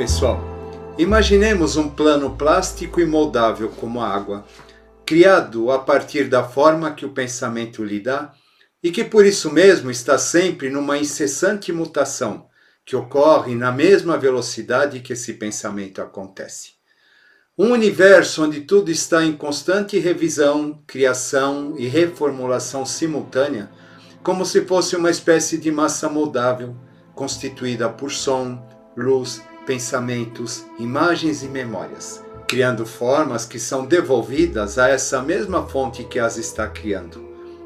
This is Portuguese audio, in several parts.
pessoal, imaginemos um plano plástico e moldável como a água, criado a partir da forma que o pensamento lhe dá e que por isso mesmo está sempre numa incessante mutação, que ocorre na mesma velocidade que esse pensamento acontece. Um universo onde tudo está em constante revisão, criação e reformulação simultânea, como se fosse uma espécie de massa moldável, constituída por som, luz, pensamentos, imagens e memórias, criando formas que são devolvidas a essa mesma fonte que as está criando,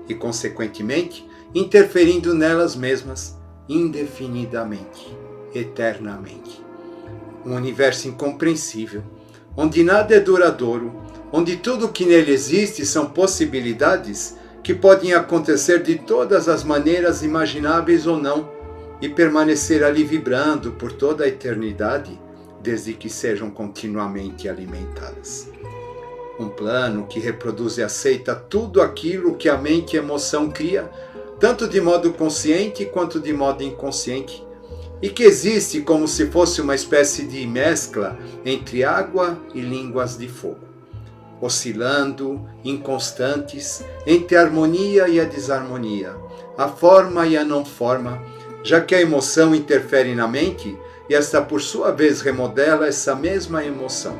e, consequentemente, interferindo nelas mesmas, indefinidamente, eternamente. Um universo incompreensível, onde nada é duradouro, onde tudo o que nele existe são possibilidades que podem acontecer de todas as maneiras imagináveis ou não, e permanecer ali vibrando por toda a eternidade, desde que sejam continuamente alimentadas. Um plano que reproduz e aceita tudo aquilo que a mente e a emoção cria, tanto de modo consciente quanto de modo inconsciente, e que existe como se fosse uma espécie de mescla entre água e línguas de fogo, oscilando, inconstantes, entre a harmonia e a desarmonia, a forma e a não forma, já que a emoção interfere na mente e esta por sua vez remodela essa mesma emoção,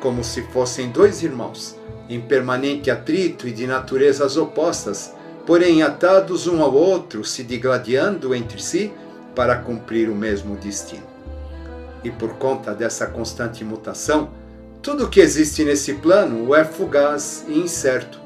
como se fossem dois irmãos, em permanente atrito e de naturezas opostas, porém atados um ao outro, se digladiando entre si para cumprir o mesmo destino. E por conta dessa constante mutação, tudo que existe nesse plano é fugaz e incerto.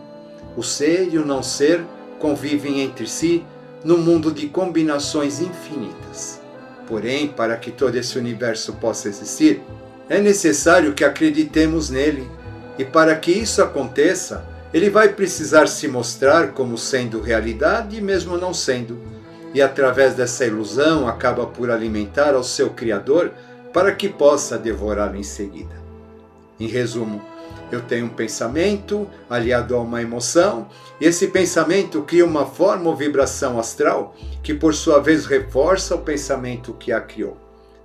O ser e o não ser convivem entre si num mundo de combinações infinitas. Porém, para que todo esse universo possa existir, é necessário que acreditemos nele, e para que isso aconteça, ele vai precisar se mostrar como sendo realidade mesmo não sendo, e através dessa ilusão acaba por alimentar ao seu Criador para que possa devorá-lo em seguida. Em resumo, eu tenho um pensamento aliado a uma emoção, e esse pensamento cria uma forma ou vibração astral que por sua vez reforça o pensamento que a criou,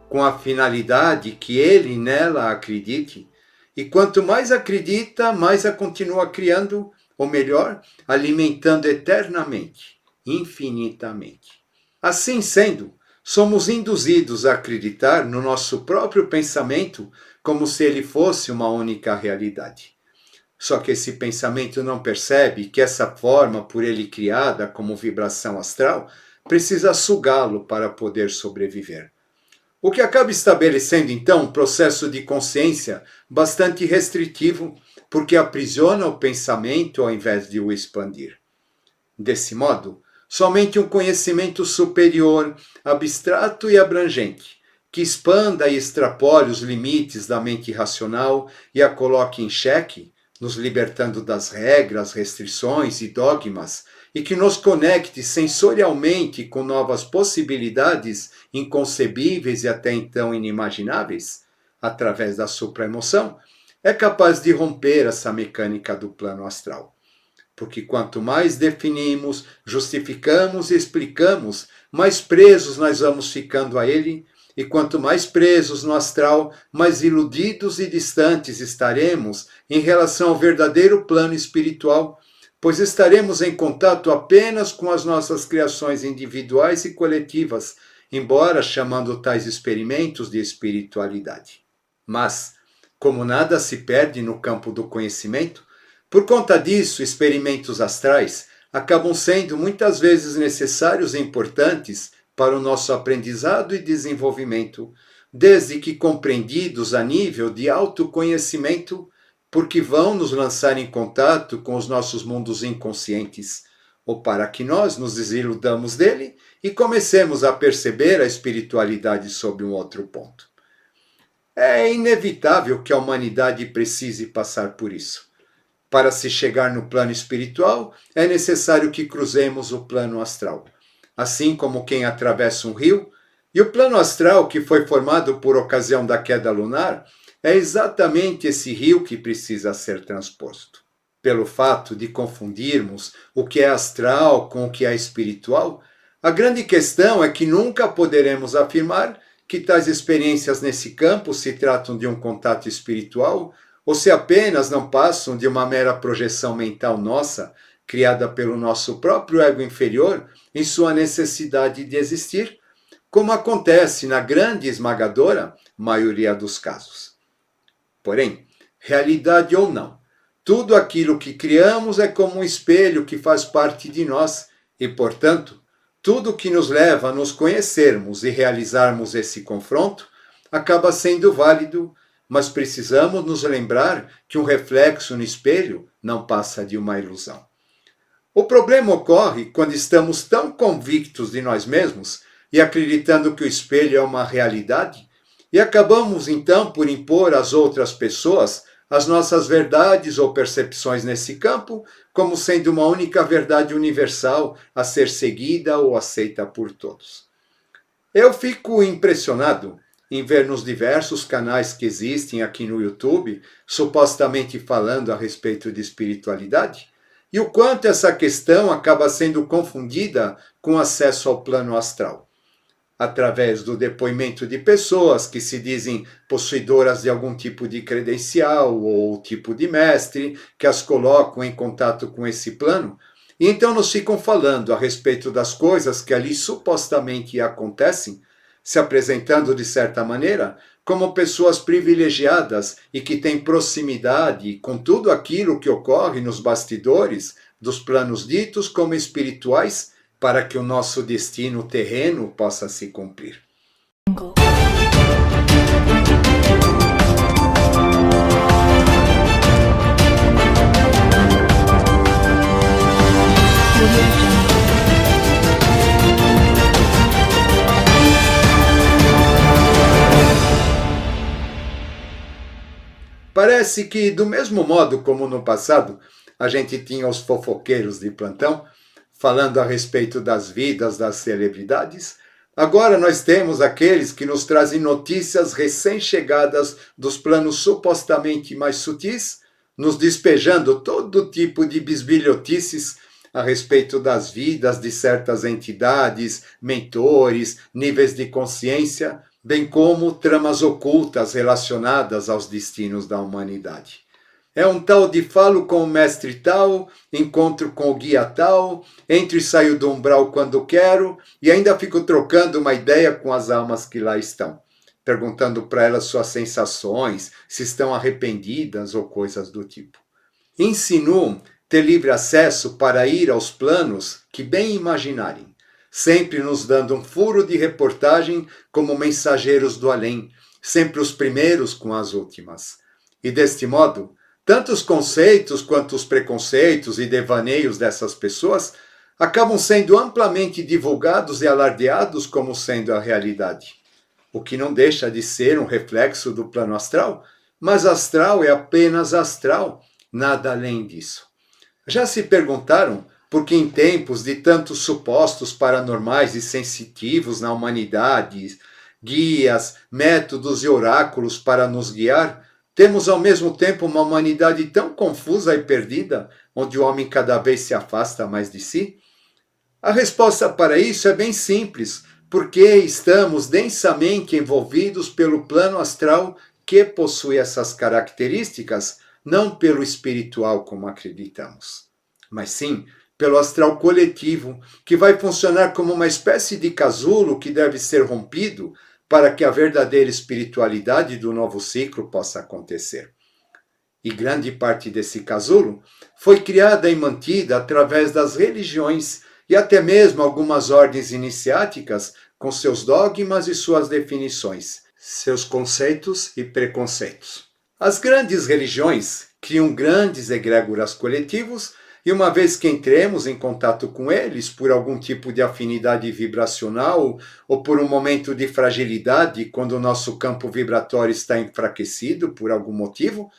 com a finalidade que ele nela acredite, e quanto mais acredita, mais a continua criando, ou melhor, alimentando eternamente, infinitamente. Assim sendo, somos induzidos a acreditar no nosso próprio pensamento como se ele fosse uma única realidade. Só que esse pensamento não percebe que essa forma por ele criada como vibração astral precisa sugá-lo para poder sobreviver. O que acaba estabelecendo então um processo de consciência bastante restritivo, porque aprisiona o pensamento ao invés de o expandir. Desse modo, somente um conhecimento superior, abstrato e abrangente, que expanda e extrapole os limites da mente racional e a coloque em xeque, nos libertando das regras, restrições e dogmas, e que nos conecte sensorialmente com novas possibilidades inconcebíveis e até então inimagináveis, através da supraemoção, é capaz de romper essa mecânica do plano astral. Porque quanto mais definimos, justificamos e explicamos, mais presos nós vamos ficando a ele, e quanto mais presos no astral, mais iludidos e distantes estaremos em relação ao verdadeiro plano espiritual, pois estaremos em contato apenas com as nossas criações individuais e coletivas, embora chamando tais experimentos de espiritualidade. Mas, como nada se perde no campo do conhecimento, por conta disso, experimentos astrais acabam sendo muitas vezes necessários e importantes para o nosso aprendizado e desenvolvimento, desde que compreendidos a nível de autoconhecimento, porque vão nos lançar em contato com os nossos mundos inconscientes, ou para que nós nos desiludamos dele e comecemos a perceber a espiritualidade sob um outro ponto. É inevitável que a humanidade precise passar por isso. Para se chegar no plano espiritual, é necessário que cruzemos o plano astral, assim como quem atravessa um rio, e o plano astral que foi formado por ocasião da queda lunar é exatamente esse rio que precisa ser transposto. Pelo fato de confundirmos o que é astral com o que é espiritual, a grande questão é que nunca poderemos afirmar que tais experiências nesse campo se tratam de um contato espiritual ou se apenas não passam de uma mera projeção mental nossa, criada pelo nosso próprio ego inferior em sua necessidade de existir, como acontece na grande e esmagadora maioria dos casos. Porém, realidade ou não, tudo aquilo que criamos é como um espelho que faz parte de nós e, portanto, tudo que nos leva a nos conhecermos e realizarmos esse confronto acaba sendo válido, mas precisamos nos lembrar que um reflexo no espelho não passa de uma ilusão. O problema ocorre quando estamos tão convictos de nós mesmos e acreditando que o espelho é uma realidade e acabamos então por impor às outras pessoas as nossas verdades ou percepções nesse campo como sendo uma única verdade universal a ser seguida ou aceita por todos. Eu fico impressionado em ver nos diversos canais que existem aqui no YouTube, supostamente falando a respeito de espiritualidade, e o quanto essa questão acaba sendo confundida com acesso ao plano astral, através do depoimento de pessoas que se dizem possuidoras de algum tipo de credencial ou tipo de mestre, que as colocam em contato com esse plano, e então nos ficam falando a respeito das coisas que ali supostamente acontecem, se apresentando de certa maneira como pessoas privilegiadas e que têm proximidade com tudo aquilo que ocorre nos bastidores dos planos ditos como espirituais, para que o nosso destino terreno possa se cumprir. Parece que, do mesmo modo como no passado, a gente tinha os fofoqueiros de plantão, falando a respeito das vidas das celebridades, agora nós temos aqueles que nos trazem notícias recém-chegadas dos planos supostamente mais sutis, nos despejando todo tipo de bisbilhotices a respeito das vidas de certas entidades, mentores, níveis de consciência, bem como tramas ocultas relacionadas aos destinos da humanidade. É um tal de falo com o mestre tal, encontro com o guia tal, entro e saio do umbral quando quero, e ainda fico trocando uma ideia com as almas que lá estão, perguntando para elas suas sensações, se estão arrependidas ou coisas do tipo. Insinuam ter livre acesso para ir aos planos que bem imaginarem, sempre nos dando um furo de reportagem como mensageiros do além, sempre os primeiros com as últimas. E deste modo, tanto os conceitos quanto os preconceitos e devaneios dessas pessoas acabam sendo amplamente divulgados e alardeados como sendo a realidade. O que não deixa de ser um reflexo do plano astral, mas astral é apenas astral, nada além disso. Já se perguntaram por que em tempos de tantos supostos paranormais e sensitivos na humanidade, guias, métodos e oráculos para nos guiar, temos ao mesmo tempo uma humanidade tão confusa e perdida, onde o homem cada vez se afasta mais de si? A resposta para isso é bem simples, porque estamos densamente envolvidos pelo plano astral que possui essas características, não pelo espiritual como acreditamos, mas sim pelo astral coletivo, que vai funcionar como uma espécie de casulo que deve ser rompido para que a verdadeira espiritualidade do novo ciclo possa acontecer. E grande parte desse casulo foi criada e mantida através das religiões e até mesmo algumas ordens iniciáticas com seus dogmas e suas definições, seus conceitos e preconceitos. As grandes religiões criam grandes egrégoras coletivos e uma vez que entremos em contato com eles por algum tipo de afinidade vibracional ou por um momento de fragilidade, quando o nosso campo vibratório está enfraquecido por algum motivo,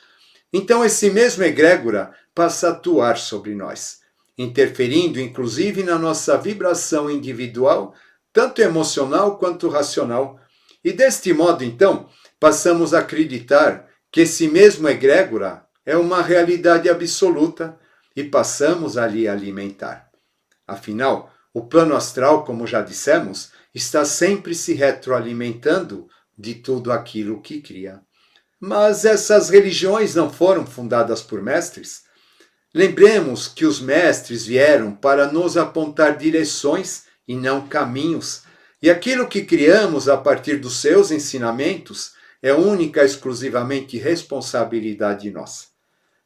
então esse mesmo egrégora passa a atuar sobre nós, interferindo inclusive na nossa vibração individual, tanto emocional quanto racional. E deste modo, então, passamos a acreditar que esse mesmo egrégora é uma realidade absoluta, e passamos ali a alimentar. Afinal, o plano astral, como já dissemos, está sempre se retroalimentando de tudo aquilo que cria. Mas essas religiões não foram fundadas por mestres. Lembremos que os mestres vieram para nos apontar direções e não caminhos, e aquilo que criamos a partir dos seus ensinamentos é única e exclusivamente responsabilidade nossa.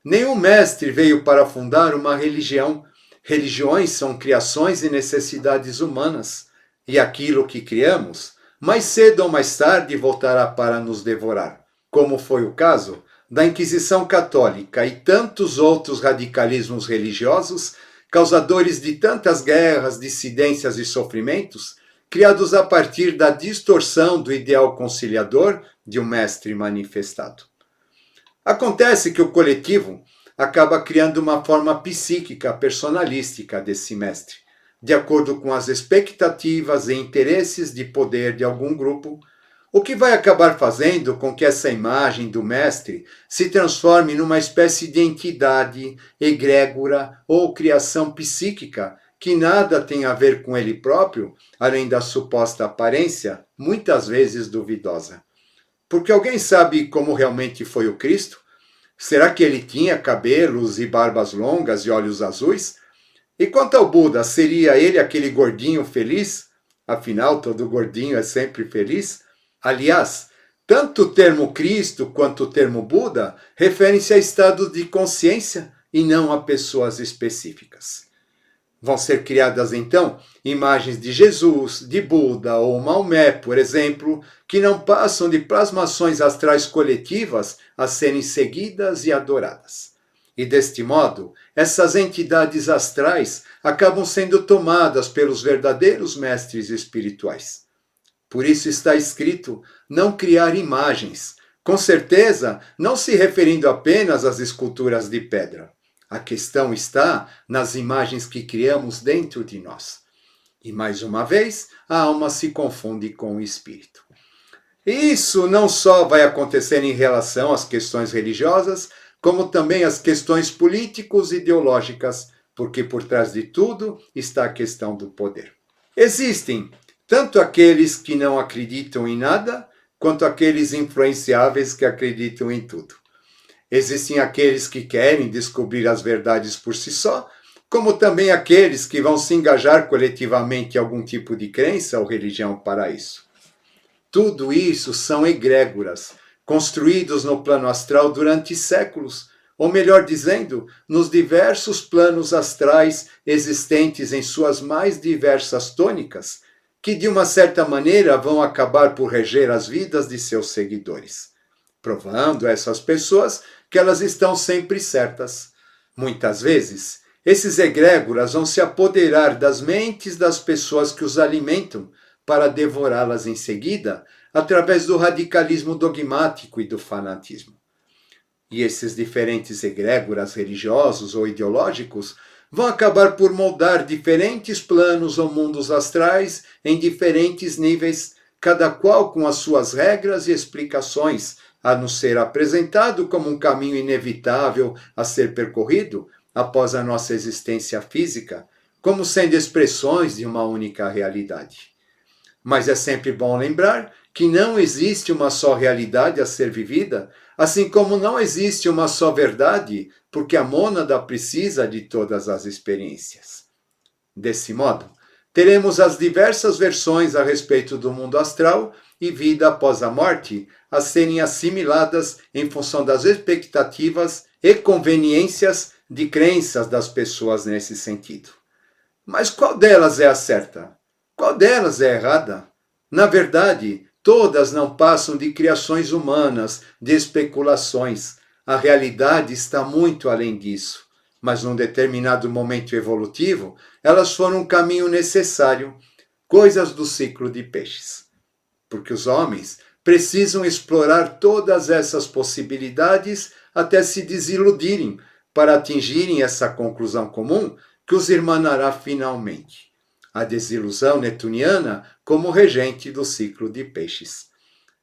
Nenhum mestre veio para fundar uma religião. Religiões são criações e necessidades humanas, e aquilo que criamos, mais cedo ou mais tarde voltará para nos devorar, como foi o caso da Inquisição Católica e tantos outros radicalismos religiosos, causadores de tantas guerras, dissidências e sofrimentos, criados a partir da distorção do ideal conciliador de um mestre manifestado. Acontece que o coletivo acaba criando uma forma psíquica personalística desse mestre, de acordo com as expectativas e interesses de poder de algum grupo, o que vai acabar fazendo com que essa imagem do mestre se transforme numa espécie de entidade, egrégora ou criação psíquica que nada tem a ver com ele próprio, além da suposta aparência, muitas vezes duvidosa. Porque alguém sabe como realmente foi o Cristo? Será que ele tinha cabelos e barbas longas e olhos azuis? E quanto ao Buda, seria ele aquele gordinho feliz? Afinal, todo gordinho é sempre feliz. Aliás, tanto o termo Cristo quanto o termo Buda referem-se a estados de consciência e não a pessoas específicas. Vão ser criadas, então, imagens de Jesus, de Buda ou Maomé, por exemplo, que não passam de plasmações astrais coletivas a serem seguidas e adoradas. E deste modo, essas entidades astrais acabam sendo tomadas pelos verdadeiros mestres espirituais. Por isso está escrito não criar imagens, com certeza não se referindo apenas às esculturas de pedra. A questão está nas imagens que criamos dentro de nós. E mais uma vez, a alma se confunde com o espírito. Isso não só vai acontecer em relação às questões religiosas, como também às questões políticos e ideológicas, porque por trás de tudo está a questão do poder. Existem tanto aqueles que não acreditam em nada, quanto aqueles influenciáveis que acreditam em tudo. Existem aqueles que querem descobrir as verdades por si só, como também aqueles que vão se engajar coletivamente em algum tipo de crença ou religião para isso. Tudo isso são egrégoras, construídos no plano astral durante séculos, ou melhor dizendo, nos diversos planos astrais existentes em suas mais diversas tônicas, que de uma certa maneira vão acabar por reger as vidas de seus seguidores, provando a essas pessoas que elas estão sempre certas. Muitas vezes, esses egrégoras vão se apoderar das mentes das pessoas que os alimentam para devorá-las em seguida, através do radicalismo dogmático e do fanatismo. E esses diferentes egrégoras religiosos ou ideológicos vão acabar por moldar diferentes planos ou mundos astrais em diferentes níveis, cada qual com as suas regras e explicações, a nos ser apresentado como um caminho inevitável a ser percorrido após a nossa existência física, como sendo expressões de uma única realidade. Mas é sempre bom lembrar que não existe uma só realidade a ser vivida, assim como não existe uma só verdade, porque a mônada precisa de todas as experiências. Desse modo, teremos as diversas versões a respeito do mundo astral e vida após a morte a serem assimiladas em função das expectativas e conveniências de crenças das pessoas nesse sentido. Mas qual delas é a certa? Qual delas é errada? Na verdade, todas não passam de criações humanas, de especulações. A realidade está muito além disso. Mas num determinado momento evolutivo, elas foram um caminho necessário, coisas do ciclo de peixes. Porque os homens precisam explorar todas essas possibilidades até se desiludirem, para atingirem essa conclusão comum que os irmanará finalmente. A desilusão netuniana como regente do ciclo de peixes.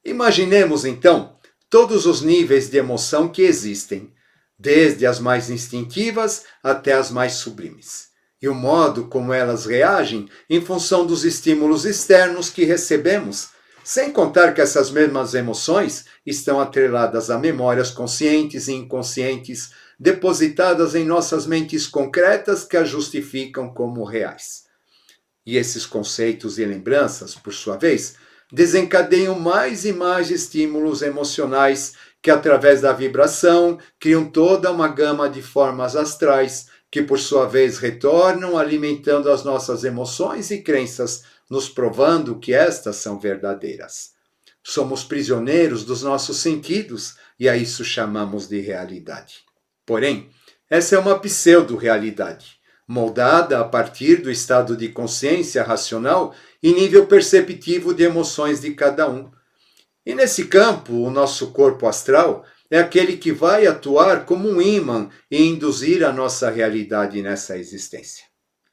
Imaginemos, então, todos os níveis de emoção que existem, desde as mais instintivas até as mais sublimes. e o modo como elas reagem em função dos estímulos externos que recebemos, sem contar que essas mesmas emoções estão atreladas a memórias conscientes e inconscientes depositadas em nossas mentes concretas que as justificam como reais. E esses conceitos e lembranças, por sua vez, desencadeiam mais e mais estímulos emocionais que, através da vibração, criam toda uma gama de formas astrais que, por sua vez, retornam alimentando as nossas emoções e crenças, nos provando que estas são verdadeiras. Somos prisioneiros dos nossos sentidos e a isso chamamos de realidade. Porém, essa é uma pseudo-realidade, moldada a partir do estado de consciência racional e nível perceptivo de emoções de cada um. E nesse campo, o nosso corpo astral é aquele que vai atuar como um ímã e induzir a nossa realidade nessa existência.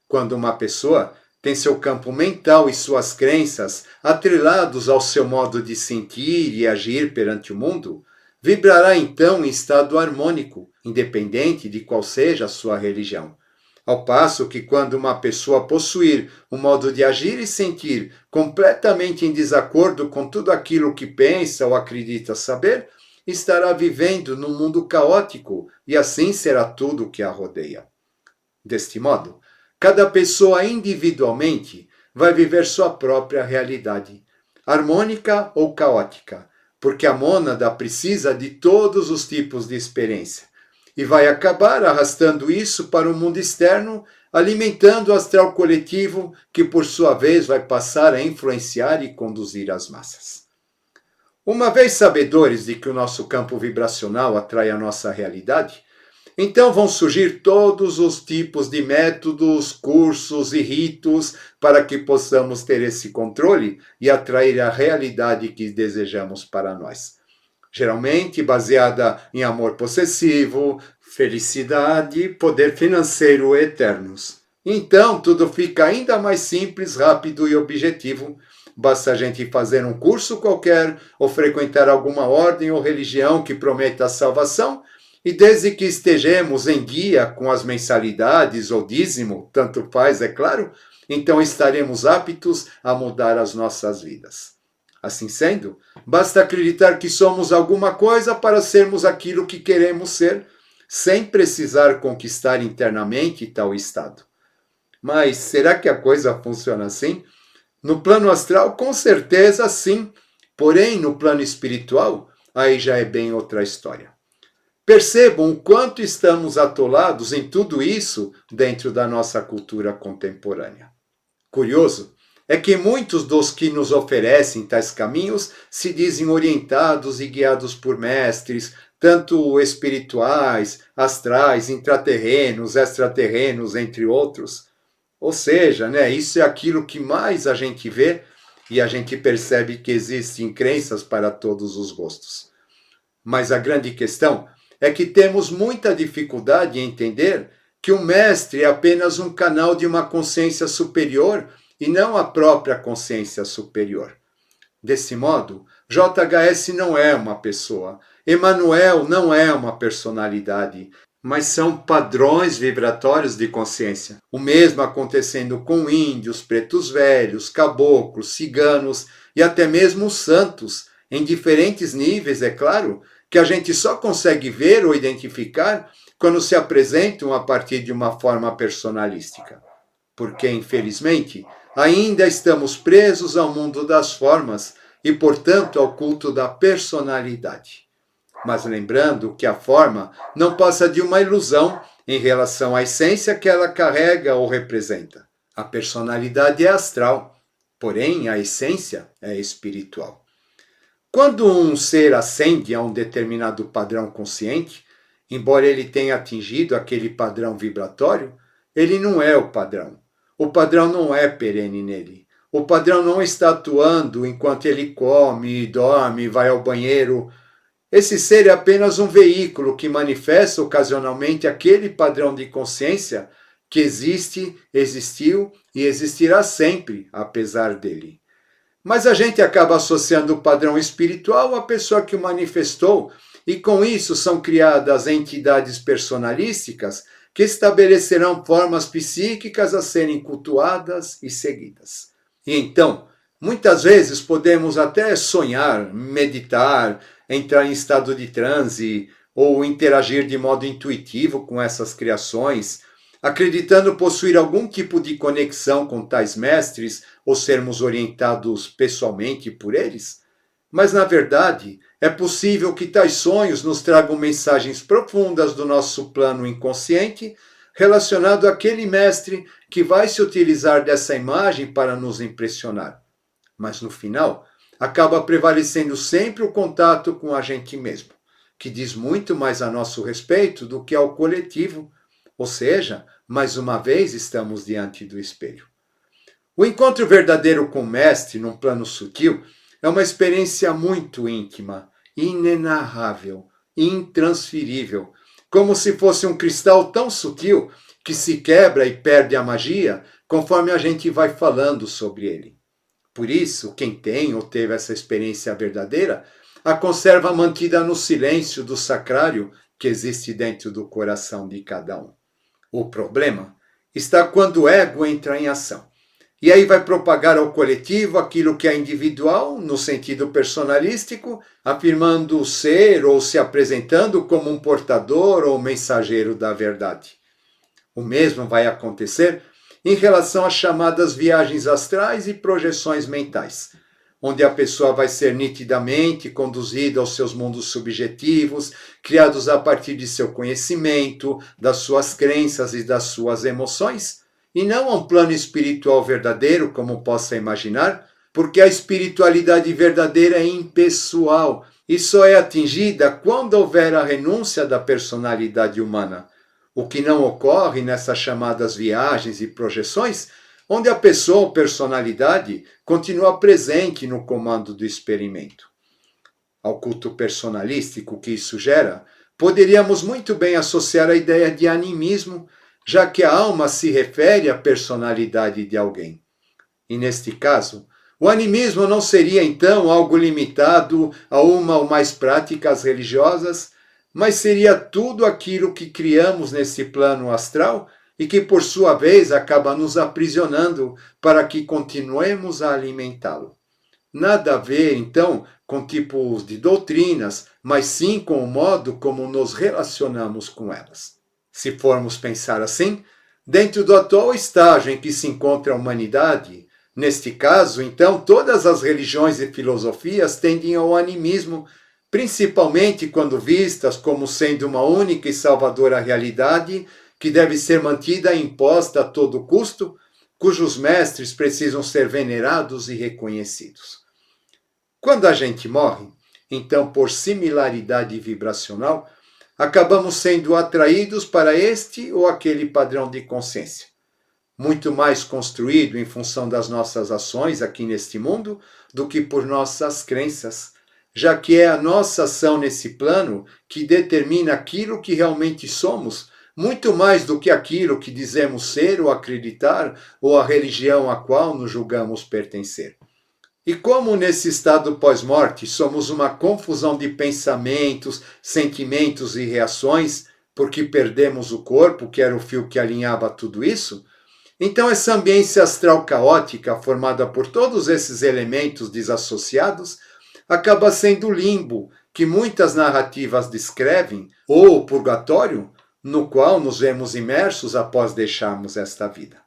Quando uma pessoa tem seu campo mental e suas crenças atrelados ao seu modo de sentir e agir perante o mundo, vibrará então em estado harmônico, independente de qual seja a sua religião. Ao passo que quando uma pessoa possuir um modo de agir e sentir completamente em desacordo com tudo aquilo que pensa ou acredita saber, estará vivendo num mundo caótico e assim será tudo o que a rodeia. Deste modo, cada pessoa individualmente vai viver sua própria realidade, harmônica ou caótica, porque a mônada precisa de todos os tipos de experiência e vai acabar arrastando isso para o mundo externo, alimentando o astral coletivo, que por sua vez vai passar a influenciar e conduzir as massas. Uma vez sabedores de que o nosso campo vibracional atrai a nossa realidade, então vão surgir todos os tipos de métodos, cursos e ritos para que possamos ter esse controle e atrair a realidade que desejamos para nós. Geralmente baseada em amor possessivo, felicidade, poder financeiro eternos. Então tudo fica ainda mais simples, rápido e objetivo. Basta a gente fazer um curso qualquer ou frequentar alguma ordem ou religião que prometa a salvação, e desde que estejamos em dia com as mensalidades ou dízimo, tanto faz, é claro, então estaremos aptos a mudar as nossas vidas. Assim sendo, basta acreditar que somos alguma coisa para sermos aquilo que queremos ser, sem precisar conquistar internamente tal estado. Mas será que a coisa funciona assim? No plano astral, com certeza sim, porém no plano espiritual, aí já é bem outra história. Percebam o quanto estamos atolados em tudo isso dentro da nossa cultura contemporânea. Curioso é que muitos dos que nos oferecem tais caminhos se dizem orientados e guiados por mestres, tanto espirituais, astrais, intraterrenos, extraterrenos, entre outros. Ou seja, isso é aquilo que mais a gente vê e a gente percebe que existem crenças para todos os gostos. Mas a grande questão é que temos muita dificuldade em entender que o mestre é apenas um canal de uma consciência superior e não a própria consciência superior. Desse modo, JHS não é uma pessoa, Emmanuel não é uma personalidade, mas são padrões vibratórios de consciência. O mesmo acontecendo com índios, pretos velhos, caboclos, ciganos e até mesmo santos, em diferentes níveis, é claro, que a gente só consegue ver ou identificar quando se apresentam a partir de uma forma personalística. Porque, infelizmente, ainda estamos presos ao mundo das formas e, portanto, ao culto da personalidade. Mas lembrando que a forma não passa de uma ilusão em relação à essência que ela carrega ou representa. A personalidade é astral, porém a essência é espiritual. Quando um ser ascende a um determinado padrão consciente, embora ele tenha atingido aquele padrão vibratório, ele não é o padrão. O padrão não é perene nele. O padrão não está atuando enquanto ele come, dorme, vai ao banheiro. Esse ser é apenas um veículo que manifesta ocasionalmente aquele padrão de consciência que existe, existiu e existirá sempre, apesar dele. Mas a gente acaba associando o padrão espiritual à pessoa que o manifestou, e com isso são criadas entidades personalísticas que estabelecerão formas psíquicas a serem cultuadas e seguidas. E então, muitas vezes podemos até sonhar, meditar, entrar em estado de transe ou interagir de modo intuitivo com essas criações, acreditando possuir algum tipo de conexão com tais mestres ou sermos orientados pessoalmente por eles. Mas, na verdade, é possível que tais sonhos nos tragam mensagens profundas do nosso plano inconsciente relacionado àquele mestre que vai se utilizar dessa imagem para nos impressionar. Mas, no final, acaba prevalecendo sempre o contato com a gente mesmo, que diz muito mais a nosso respeito do que ao coletivo, ou seja, mais uma vez estamos diante do espelho. O encontro verdadeiro com o mestre num plano sutil é uma experiência muito íntima, inenarrável, intransferível, como se fosse um cristal tão sutil que se quebra e perde a magia conforme a gente vai falando sobre ele. Por isso, quem tem ou teve essa experiência verdadeira, a conserva mantida no silêncio do sacrário que existe dentro do coração de cada um. O problema está quando o ego entra em ação. E aí vai propagar ao coletivo aquilo que é individual, no sentido personalístico, afirmando ser ou se apresentando como um portador ou mensageiro da verdade. O mesmo vai acontecer em relação às chamadas viagens astrais e projeções mentais, onde a pessoa vai ser nitidamente conduzida aos seus mundos subjetivos, criados a partir de seu conhecimento, das suas crenças e das suas emoções, e não a um plano espiritual verdadeiro, como possa imaginar, porque a espiritualidade verdadeira é impessoal e só é atingida quando houver a renúncia da personalidade humana, o que não ocorre nessas chamadas viagens e projeções, onde a pessoa ou personalidade continua presente no comando do experimento. Ao culto personalístico que isso gera, poderíamos muito bem associar a ideia de animismo, já que a alma se refere à personalidade de alguém. E neste caso, o animismo não seria então algo limitado a uma ou mais práticas religiosas, mas seria tudo aquilo que criamos nesse plano astral e que, por sua vez, acaba nos aprisionando para que continuemos a alimentá-lo. Nada a ver, então, com tipos de doutrinas, mas sim com o modo como nos relacionamos com elas. Se formos pensar assim, dentro do atual estágio em que se encontra a humanidade, neste caso, então, todas as religiões e filosofias tendem ao animismo, principalmente quando vistas como sendo uma única e salvadora realidade que deve ser mantida e imposta a todo custo, cujos mestres precisam ser venerados e reconhecidos. Quando a gente morre, então, por similaridade vibracional, acabamos sendo atraídos para este ou aquele padrão de consciência, muito mais construído em função das nossas ações aqui neste mundo do que por nossas crenças, já que é a nossa ação nesse plano que determina aquilo que realmente somos, muito mais do que aquilo que dizemos ser ou acreditar, ou a religião a qual nos julgamos pertencer. E como nesse estado pós-morte somos uma confusão de pensamentos, sentimentos e reações, porque perdemos o corpo, que era o fio que alinhava tudo isso, então essa ambiência astral caótica, formada por todos esses elementos desassociados, acaba sendo o limbo que muitas narrativas descrevem, ou o purgatório, no qual nos vemos imersos após deixarmos esta vida.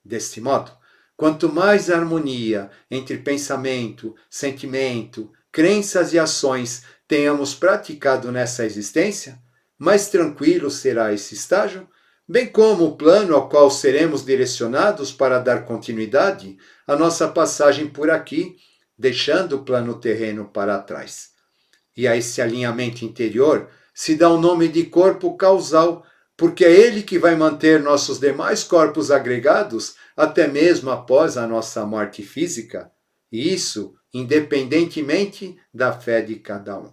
Deste modo, quanto mais harmonia entre pensamento, sentimento, crenças e ações tenhamos praticado nessa existência, mais tranquilo será esse estágio, bem como o plano ao qual seremos direcionados para dar continuidade à nossa passagem por aqui, deixando o plano terreno para trás. E a esse alinhamento interior se dá o nome de corpo causal, porque é ele que vai manter nossos demais corpos agregados até mesmo após a nossa morte física, e isso independentemente da fé de cada um.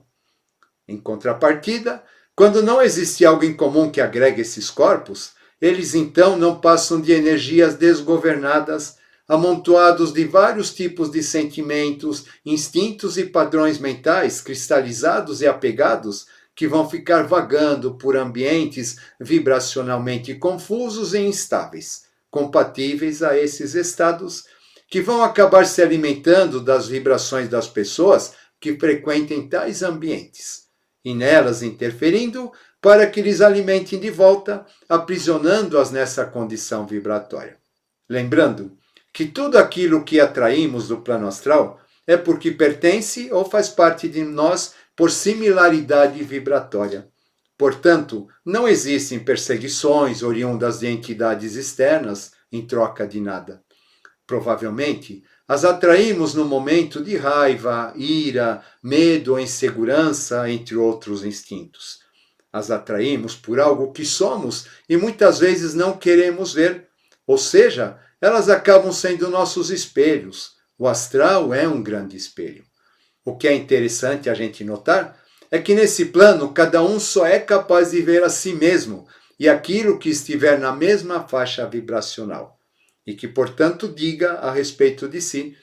Em contrapartida, quando não existe algo em comum que agregue esses corpos, eles então não passam de energias desgovernadas, amontoados de vários tipos de sentimentos, instintos e padrões mentais cristalizados e apegados que vão ficar vagando por ambientes vibracionalmente confusos e instáveis, compatíveis a esses estados, que vão acabar se alimentando das vibrações das pessoas que frequentem tais ambientes, e nelas interferindo para que lhes alimentem de volta, aprisionando-as nessa condição vibratória. Lembrando que tudo aquilo que atraímos do plano astral é porque pertence ou faz parte de nós por similaridade vibratória. Portanto, não existem perseguições oriundas de entidades externas em troca de nada. Provavelmente, as atraímos no momento de raiva, ira, medo ou insegurança, entre outros instintos. As atraímos por algo que somos e muitas vezes não queremos ver, ou seja, elas acabam sendo nossos espelhos. O astral é um grande espelho. O que é interessante a gente notar é que nesse plano cada um só é capaz de ver a si mesmo e aquilo que estiver na mesma faixa vibracional, e que, portanto, diga a respeito de si,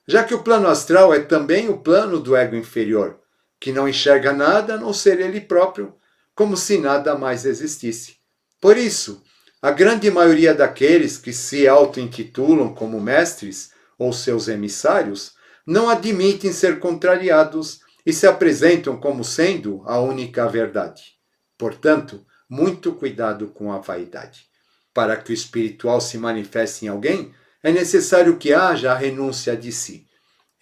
já que o plano astral é também o plano do ego inferior, que não enxerga nada a não ser ele próprio, como se nada mais existisse. Por isso, a grande maioria daqueles que se auto-intitulam como mestres ou seus emissários não admitem ser contrariados e se apresentam como sendo a única verdade. Portanto, muito cuidado com a vaidade. Para que o espiritual se manifeste em alguém, é necessário que haja a renúncia de si.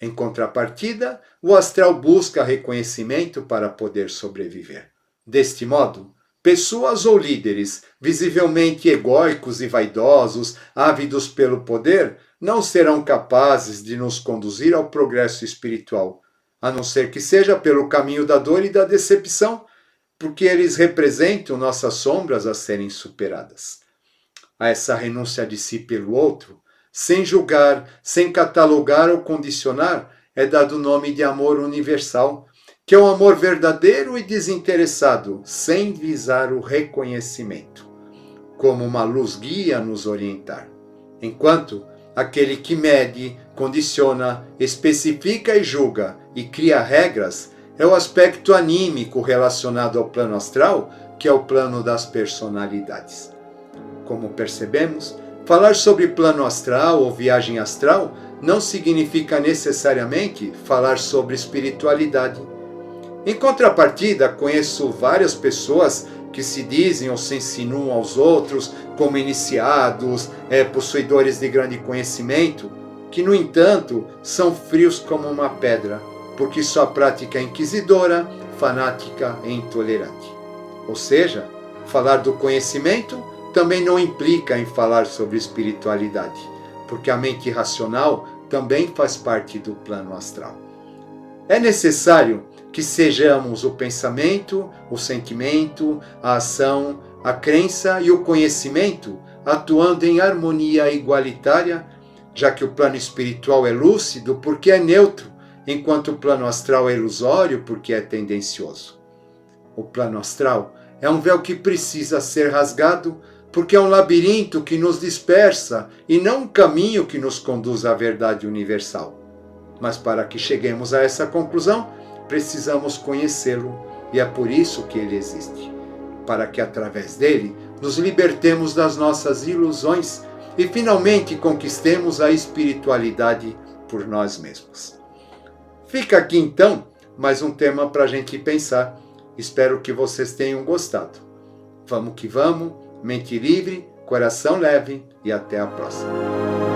Em contrapartida, o astral busca reconhecimento para poder sobreviver. Deste modo, pessoas ou líderes visivelmente egóicos e vaidosos, ávidos pelo poder, não serão capazes de nos conduzir ao progresso espiritual, a não ser que seja pelo caminho da dor e da decepção, porque eles representam nossas sombras a serem superadas. A essa renúncia de si pelo outro, sem julgar, sem catalogar ou condicionar, é dado o nome de amor universal, que é um amor verdadeiro e desinteressado, sem visar o reconhecimento, como uma luz guia a nos orientar. Enquanto aquele que mede, condiciona, especifica e julga e cria regras é o aspecto anímico relacionado ao plano astral, que é o plano das personalidades. Como percebemos, falar sobre plano astral ou viagem astral não significa necessariamente falar sobre espiritualidade. Em contrapartida, conheço várias pessoas que se dizem ou se insinuam aos outros como iniciados, possuidores de grande conhecimento, que, no entanto, são frios como uma pedra, porque sua prática é inquisidora, fanática e intolerante. Ou seja, falar do conhecimento também não implica em falar sobre espiritualidade, porque a mente racional também faz parte do plano astral. É necessário que sejamos o pensamento, o sentimento, a ação, a crença e o conhecimento atuando em harmonia igualitária, já que o plano espiritual é lúcido porque é neutro, enquanto o plano astral é ilusório porque é tendencioso. O plano astral é um véu que precisa ser rasgado porque é um labirinto que nos dispersa e não um caminho que nos conduz à verdade universal. Mas para que cheguemos a essa conclusão, precisamos conhecê-lo, e é por isso que ele existe, para que através dele nos libertemos das nossas ilusões e finalmente conquistemos a espiritualidade por nós mesmos. Fica aqui então mais um tema para a gente pensar. Espero que vocês tenham gostado. Vamos que vamos, mente livre, coração leve e até a próxima.